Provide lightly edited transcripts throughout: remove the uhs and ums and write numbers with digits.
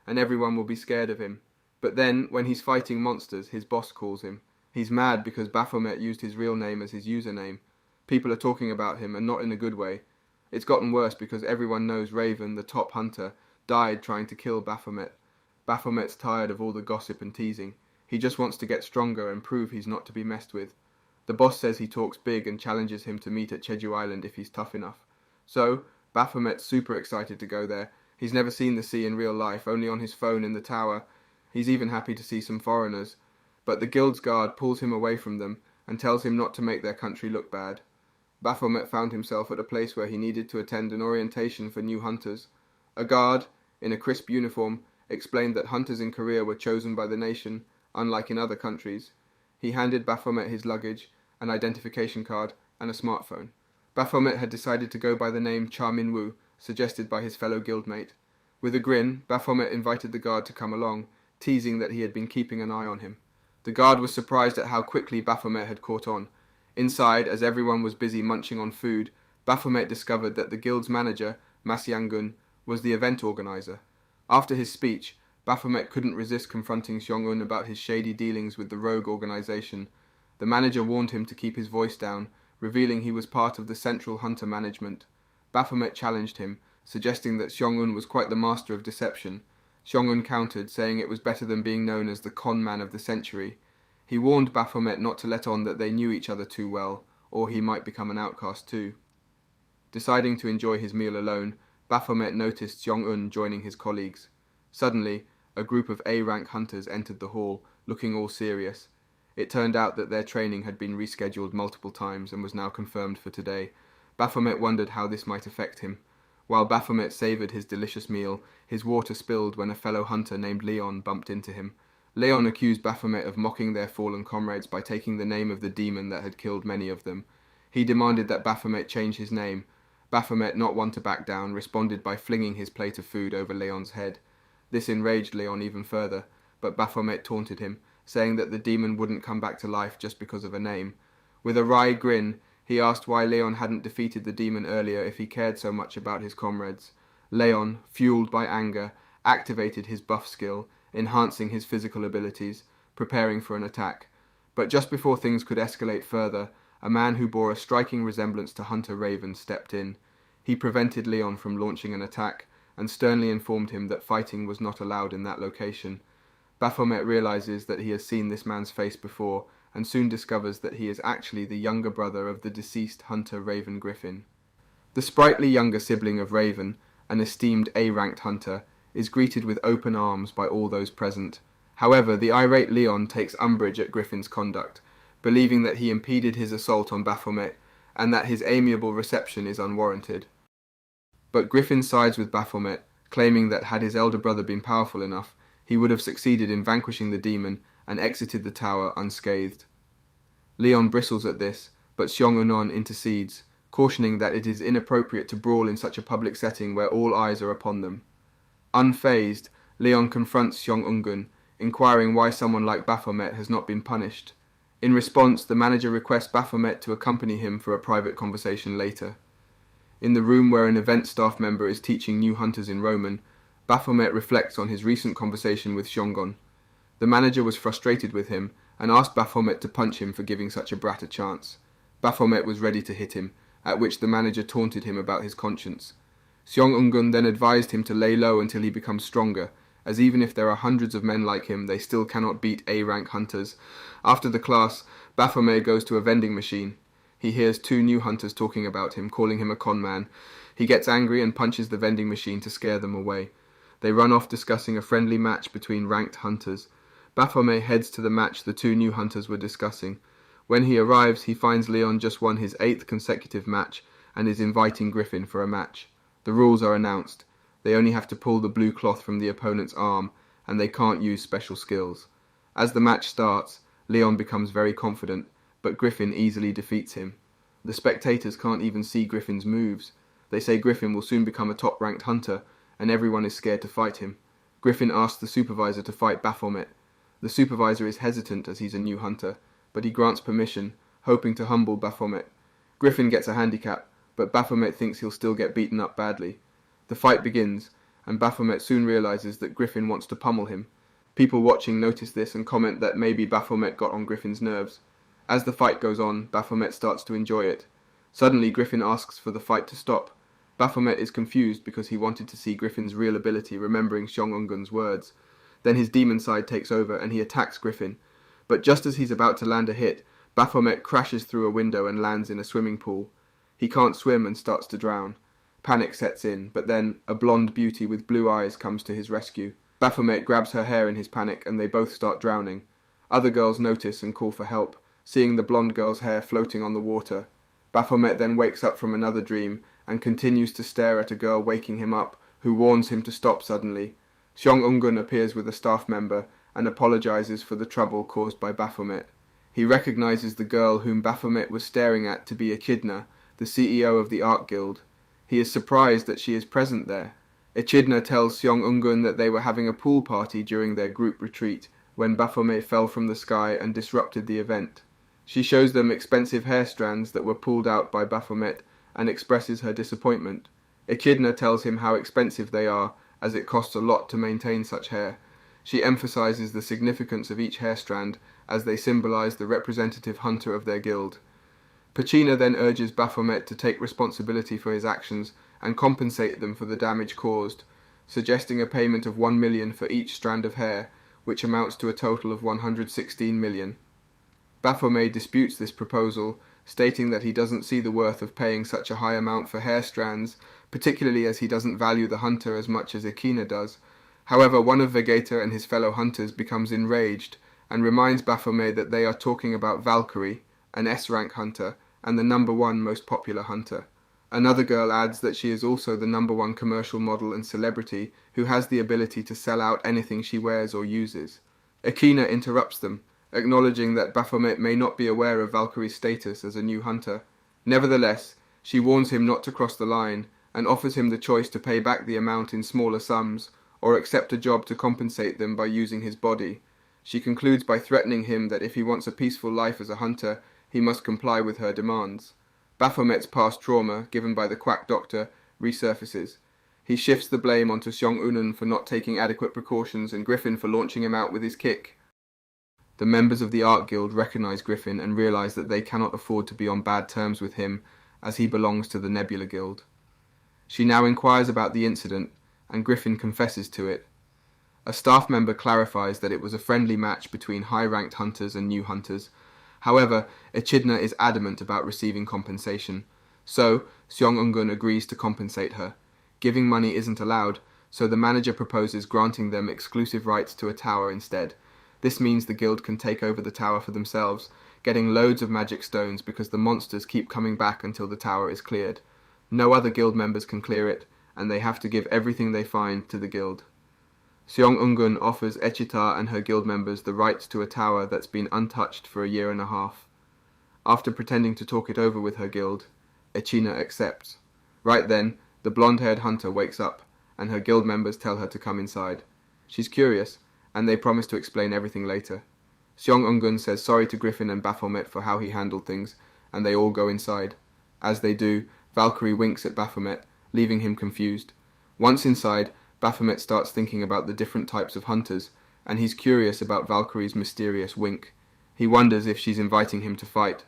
and everyone will be scared of him. But then, when he's fighting monsters, his boss calls him. He's mad because Baphomet used his real name as his username. People are talking about him, and not in a good way. It's gotten worse because everyone knows Raven, the top hunter, died trying to kill Baphomet. Baphomet's tired of all the gossip and teasing. He just wants to get stronger and prove he's not to be messed with. The boss says he talks big and challenges him to meet at Jeju Island if he's tough enough. So, Baphomet's super excited to go there. He's never seen the sea in real life, only on his phone in the tower. He's even happy to see some foreigners. But the guild's guard pulls him away from them and tells him not to make their country look bad. Baphomet found himself at a place where he needed to attend an orientation for new hunters. A guard, in a crisp uniform, explained that hunters in Korea were chosen by the nation, unlike in other countries. He handed Baphomet his luggage, an identification card, and a smartphone. Baphomet had decided to go by the name Cha Min-woo, suggested by his fellow guildmate. With a grin, Baphomet invited the guard to come along, teasing that he had been keeping an eye on him. The guard was surprised at how quickly Baphomet had caught on. Inside, as everyone was busy munching on food, Baphomet discovered that the guild's manager, Mas Yang-gun, was the event organizer. After his speech, Baphomet couldn't resist confronting Seong-un about his shady dealings with the rogue organization. The manager warned him to keep his voice down, revealing he was part of the central hunter management. Baphomet challenged him, suggesting that Seong-un was quite the master of deception. Seong-un countered, saying it was better than being known as the con man of the century. He warned Baphomet not to let on that they knew each other too well, or he might become an outcast too. Deciding to enjoy his meal alone, Baphomet noticed Seong-un joining his colleagues. Suddenly, a group of A-rank hunters entered the hall, looking all serious. It turned out that their training had been rescheduled multiple times and was now confirmed for today. Baphomet wondered how this might affect him. While Baphomet savoured his delicious meal, his water spilled when a fellow hunter named Leon bumped into him. Leon accused Baphomet of mocking their fallen comrades by taking the name of the demon that had killed many of them. He demanded that Baphomet change his name. Baphomet, not one to back down, responded by flinging his plate of food over Leon's head. This enraged Leon even further, but Baphomet taunted him, saying that the demon wouldn't come back to life just because of a name. With a wry grin, he asked why Leon hadn't defeated the demon earlier if he cared so much about his comrades. Leon, fueled by anger, activated his buff skill, enhancing his physical abilities, preparing for an attack. But just before things could escalate further, a man who bore a striking resemblance to Hunter Raven stepped in. He prevented Leon from launching an attack, and sternly informed him that fighting was not allowed in that location. Baphomet realizes that he has seen this man's face before, and soon discovers that he is actually the younger brother of the deceased hunter Raven Griffin. The sprightly younger sibling of Raven, an esteemed A-ranked hunter, is greeted with open arms by all those present. However, the irate Leon takes umbrage at Griffin's conduct, believing that he impeded his assault on Baphomet, and that his amiable reception is unwarranted. But Griffin sides with Baphomet, claiming that had his elder brother been powerful enough, he would have succeeded in vanquishing the demon and exited the tower unscathed. Leon bristles at this, but Seong-un intercedes, cautioning that it is inappropriate to brawl in such a public setting where all eyes are upon them. Unfazed, Leon confronts Seong-un, inquiring why someone like Baphomet has not been punished. In response, the manager requests Baphomet to accompany him for a private conversation later. In the room where an event staff member is teaching new hunters in Roman, Baphomet reflects on his recent conversation with Seong-un. The manager was frustrated with him and asked Baphomet to punch him for giving such a brat a chance. Baphomet was ready to hit him, at which the manager taunted him about his conscience. Seong-un then advised him to lay low until he becomes stronger, as even if there are hundreds of men like him, they still cannot beat A-rank hunters. After the class, Baphomet goes to a vending machine. He hears two new hunters talking about him, calling him a con man. He gets angry and punches the vending machine to scare them away. They run off discussing a friendly match between ranked hunters. Baphomet heads to the match the two new hunters were discussing. When he arrives, he finds Leon just won his 8th consecutive match and is inviting Griffin for a match. The rules are announced. They only have to pull the blue cloth from the opponent's arm, and they can't use special skills. As the match starts, Leon becomes very confident, but Griffin easily defeats him. The spectators can't even see Griffin's moves. They say Griffin will soon become a top-ranked hunter, and everyone is scared to fight him. Griffin asks the supervisor to fight Baphomet. The supervisor is hesitant as he's a new hunter, but he grants permission, hoping to humble Baphomet. Griffin gets a handicap, but Baphomet thinks he'll still get beaten up badly. The fight begins, and Baphomet soon realizes that Griffin wants to pummel him. People watching notice this and comment that maybe Baphomet got on Griffin's nerves. As the fight goes on, Baphomet starts to enjoy it. Suddenly, Griffin asks for the fight to stop. Baphomet is confused because he wanted to see Griffin's real ability, remembering Seong-ungun's words. Then his demon side takes over and he attacks Griffin. But just as he's about to land a hit, Baphomet crashes through a window and lands in a swimming pool. He can't swim and starts to drown. Panic sets in, but then a blonde beauty with blue eyes comes to his rescue. Baphomet grabs her hair in his panic and they both start drowning. Other girls notice and call for help, seeing the blonde girl's hair floating on the water. Baphomet then wakes up from another dream and continues to stare at a girl waking him up, who warns him to stop suddenly. Seong-ungun appears with a staff member and apologizes for the trouble caused by Baphomet. He recognizes the girl whom Baphomet was staring at to be Echidna, the CEO of the Art Guild. He is surprised that she is present there. Echidna tells Seong-ungun that they were having a pool party during their group retreat when Baphomet fell from the sky and disrupted the event. She shows them expensive hair strands that were pulled out by Baphomet and expresses her disappointment. Echidna tells him how expensive they are, as it costs a lot to maintain such hair. She emphasizes the significance of each hair strand as they symbolize the representative hunter of their guild. Pachina then urges Baphomet to take responsibility for his actions and compensate them for the damage caused, suggesting a payment of 1 million for each strand of hair, which amounts to a total of 116 million. Baphomet disputes this proposal, stating that he doesn't see the worth of paying such a high amount for hair strands, particularly as he doesn't value the hunter as much as Echidna does. However, one of Vegeta and his fellow hunters becomes enraged and reminds Baphomet that they are talking about Valkyrie, an S-rank hunter, and the #1 most popular hunter. Another girl adds that she is also the #1 commercial model and celebrity who has the ability to sell out anything she wears or uses. Echidna interrupts them, acknowledging that Baphomet may not be aware of Valkyrie's status as a new hunter. Nevertheless, she warns him not to cross the line and offers him the choice to pay back the amount in smaller sums or accept a job to compensate them by using his body. She concludes by threatening him that if he wants a peaceful life as a hunter, he must comply with her demands. Baphomet's past trauma, given by the quack doctor, resurfaces. He shifts the blame onto Seong-ungun for not taking adequate precautions and Griffin for launching him out with his kick. The members of the Art Guild recognize Griffin and realize that they cannot afford to be on bad terms with him, as he belongs to the Nebula Guild. She now inquires about the incident, and Griffin confesses to it. A staff member clarifies that it was a friendly match between high-ranked hunters and new hunters. However, Echidna is adamant about receiving compensation, so Seong-ungun agrees to compensate her. Giving money isn't allowed, so the manager proposes granting them exclusive rights to a tower instead. This means the guild can take over the tower for themselves, getting loads of magic stones because the monsters keep coming back until the tower is cleared. No other guild members can clear it, and they have to give everything they find to the guild. Seong-ungun offers Echidna and her guild members the rights to a tower that's been untouched for a year and a half. After pretending to talk it over with her guild, Echidna accepts. Right then, the blonde-haired hunter wakes up, and her guild members tell her to come inside. She's curious, and they promise to explain everything later. Seong-ungun says sorry to Griffin and Baphomet for how he handled things, and they all go inside. As they do, Valkyrie winks at Baphomet, leaving him confused. Once inside, Baphomet starts thinking about the different types of hunters, and he's curious about Valkyrie's mysterious wink. He wonders if she's inviting him to fight.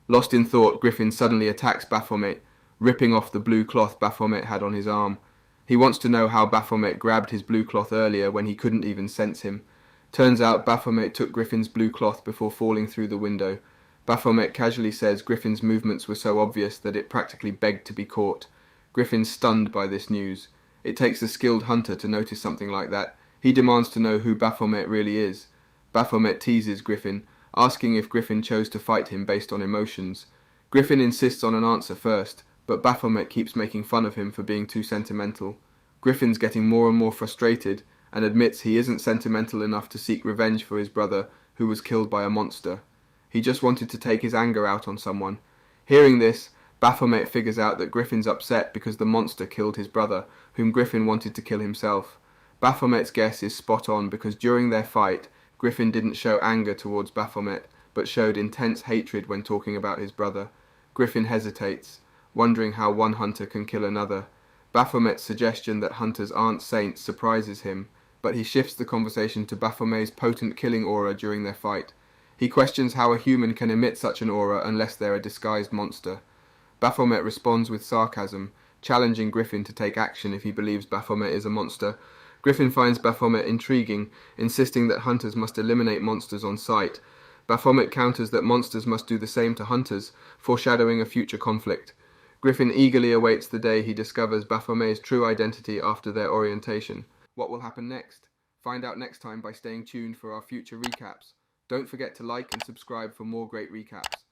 Lost in thought, Griffin suddenly attacks Baphomet, ripping off the blue cloth Baphomet had on his arm. He wants to know how Baphomet grabbed his blue cloth earlier when he couldn't even sense him. Turns out Baphomet took Griffin's blue cloth before falling through the window. Baphomet casually says Griffin's movements were so obvious that it practically begged to be caught. Griffin's stunned by this news. It takes a skilled hunter to notice something like that. He demands to know who Baphomet really is. Baphomet teases Griffin, asking if Griffin chose to fight him based on emotions. Griffin insists on an answer first, but Baphomet keeps making fun of him for being too sentimental. Griffin's getting more and more frustrated and admits he isn't sentimental enough to seek revenge for his brother, who was killed by a monster. He just wanted to take his anger out on someone. Hearing this, Baphomet figures out that Griffin's upset because the monster killed his brother, whom Griffin wanted to kill himself. Baphomet's guess is spot on because during their fight, Griffin didn't show anger towards Baphomet, but showed intense hatred when talking about his brother. Griffin hesitates, wondering how one hunter can kill another. Baphomet's suggestion that hunters aren't saints surprises him, but he shifts the conversation to Baphomet's potent killing aura during their fight. He questions how a human can emit such an aura unless they're a disguised monster. Baphomet responds with sarcasm, challenging Griffin to take action if he believes Baphomet is a monster. Griffin finds Baphomet intriguing, insisting that hunters must eliminate monsters on sight. Baphomet counters that monsters must do the same to hunters, foreshadowing a future conflict. Griffin eagerly awaits the day he discovers Baphomet's true identity after their orientation. What will happen next? Find out next time by staying tuned for our future recaps. Don't forget to like and subscribe for more great recaps.